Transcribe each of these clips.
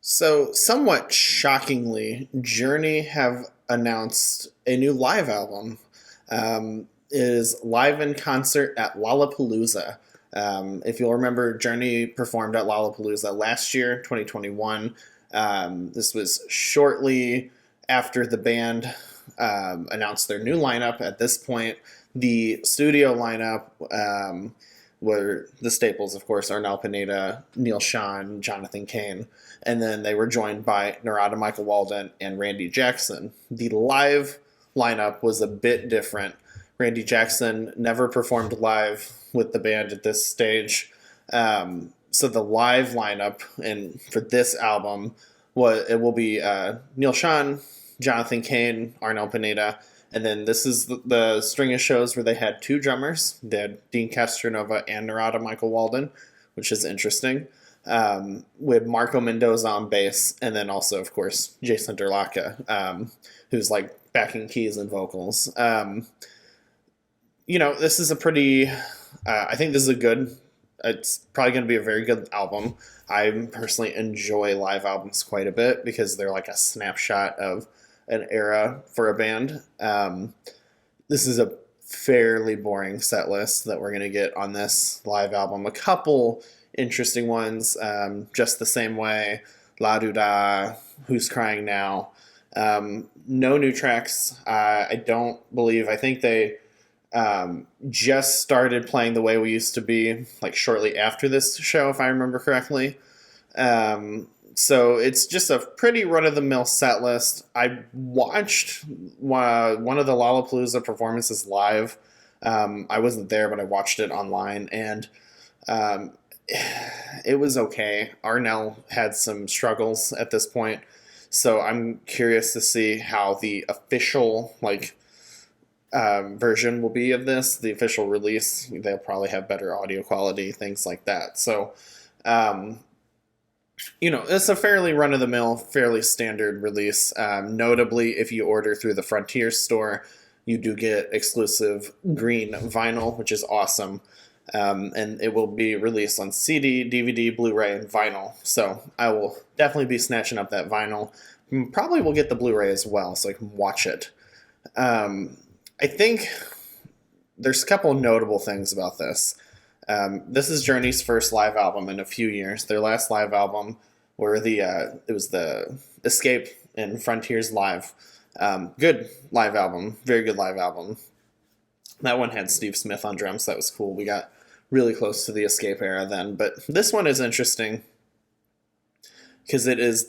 So, somewhat shockingly, Journey have announced a new live album. It is live in concert at Lollapalooza. If you'll remember, Journey performed at Lollapalooza last year, 2021. This was shortly after the band announced their new lineup. At this point, the studio lineup were the staples, of course, Arnel Pineda, Neil Schon, Jonathan Cain, and then they were joined by Narada Michael Walden and Randy Jackson. The live lineup was a bit different. Randy Jackson never performed live with the band at this stage. So the live lineup and for this album will be Neil Schon, Jonathan Cain, Arnel Pineda, and then this is the string of shows where they had two drummers. They had Dean Castronova and Narada Michael Walden, which is interesting. With Marco Mendoza on bass, and then also, of course, Jason Derlaka, who's like backing keys and vocals. This is a pretty. I think this is a good. It's probably going to be a very good album. I personally enjoy live albums quite a bit because they're like a snapshot of an era for a band. This is a fairly boring set list that we're going to get on this live album. A couple interesting ones, Just the Same Way, La Duda, Who's Crying Now. No new tracks. I think they just started playing The Way We Used to Be, like shortly after this show, if I remember correctly. So it's just a pretty run-of-the-mill set list. I watched one of the Lollapalooza performances live. I wasn't there, but I watched it online, and it was okay. Arnel had some struggles at this point, so I'm curious to see how the official version will be of this, the official release. They'll probably have better audio quality, things like that. So, it's a fairly run-of-the-mill, fairly standard release. Notably, if you order through the Frontier store, you do get exclusive green vinyl, which is awesome. And it will be released on CD, DVD, Blu-ray, and vinyl. So I will definitely be snatching up that vinyl. Probably will get the Blu-ray as well, so I can watch it. I think there's a couple of notable things about this. This is Journey's first live album in a few years. Their last live album it was the Escape and Frontiers Live. Good live album, very good live album. That one had Steve Smith on drums. That was cool. We got really close to the Escape era then. But this one is interesting because it is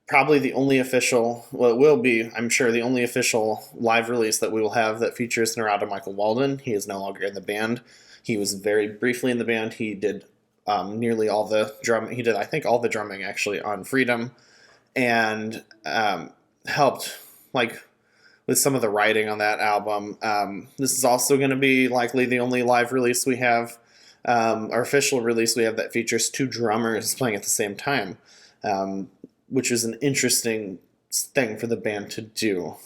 probably the only official, well, it will be, I'm sure, the only official live release that we will have that features Narada Michael Walden. He is no longer in the band. He was very briefly in the band. He did nearly all the drumming. He did, I think, all the drumming actually on Freedom, and helped with some of the writing on that album. This is also going to be likely the only live release we have, our official release we have that features two drummers playing at the same time, which is an interesting thing for the band to do.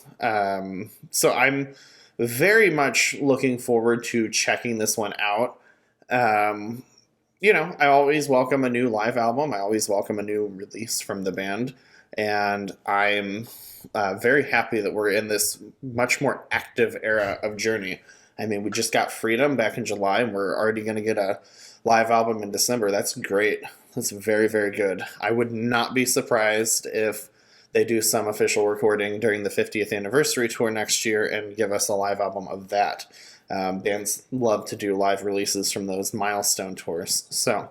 So I'm very much looking forward to checking this one out. I always welcome a new live album. I always welcome a new release from the band. And I'm very happy that we're in this much more active era of Journey. I mean, we just got Freedom back in July, and we're already going to get a live album in December. That's great. That's very, very good. I would not be surprised if they do some official recording during the 50th anniversary tour next year and give us a live album of that. Bands love to do live releases from those milestone tours. So,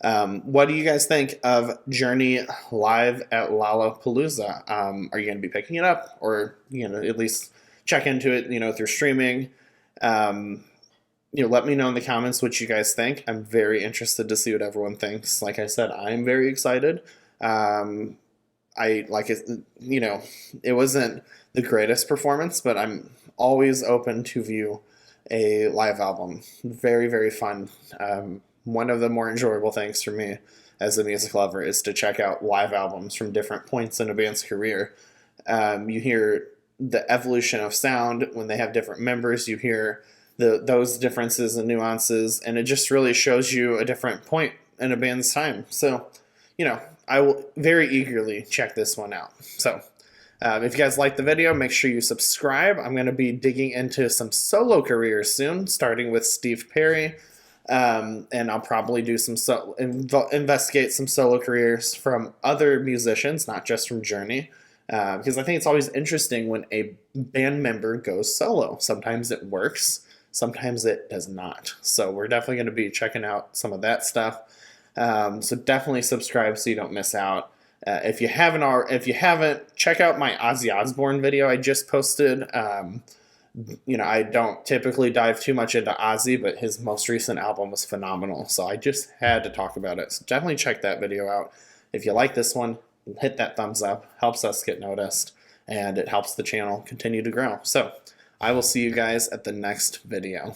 what do you guys think of Journey live at Lollapalooza? Are you going to be picking it up, or at least check into it through streaming? Let me know in the comments what you guys think. I'm very interested to see what everyone thinks. Like I said, I'm very excited. It wasn't the greatest performance, but I'm always open to view a live album. Very, very fun. One of the more enjoyable things for me as a music lover is to check out live albums from different points in a band's career. You hear the evolution of sound when they have different members. You hear those differences and nuances, and it just really shows you a different point in a band's time. So, I will very eagerly check this one out. So if you guys like the video, make sure you subscribe. I'm going to be digging into some solo careers soon, starting with Steve Perry. And I'll probably do some investigate some solo careers from other musicians, not just from Journey, because I think it's always interesting when a band member goes solo. Sometimes it works, sometimes it does not. So we're definitely going to be checking out some of that stuff. So definitely subscribe so you don't miss out. If you haven't, check out my Ozzy Osbourne video I just posted. I don't typically dive too much into Ozzy, but his most recent album was phenomenal, so I just had to talk about it. So definitely check that video out. If you like this one, hit that thumbs up. Helps us get noticed, and it helps the channel continue to grow. So I will see you guys at the next video.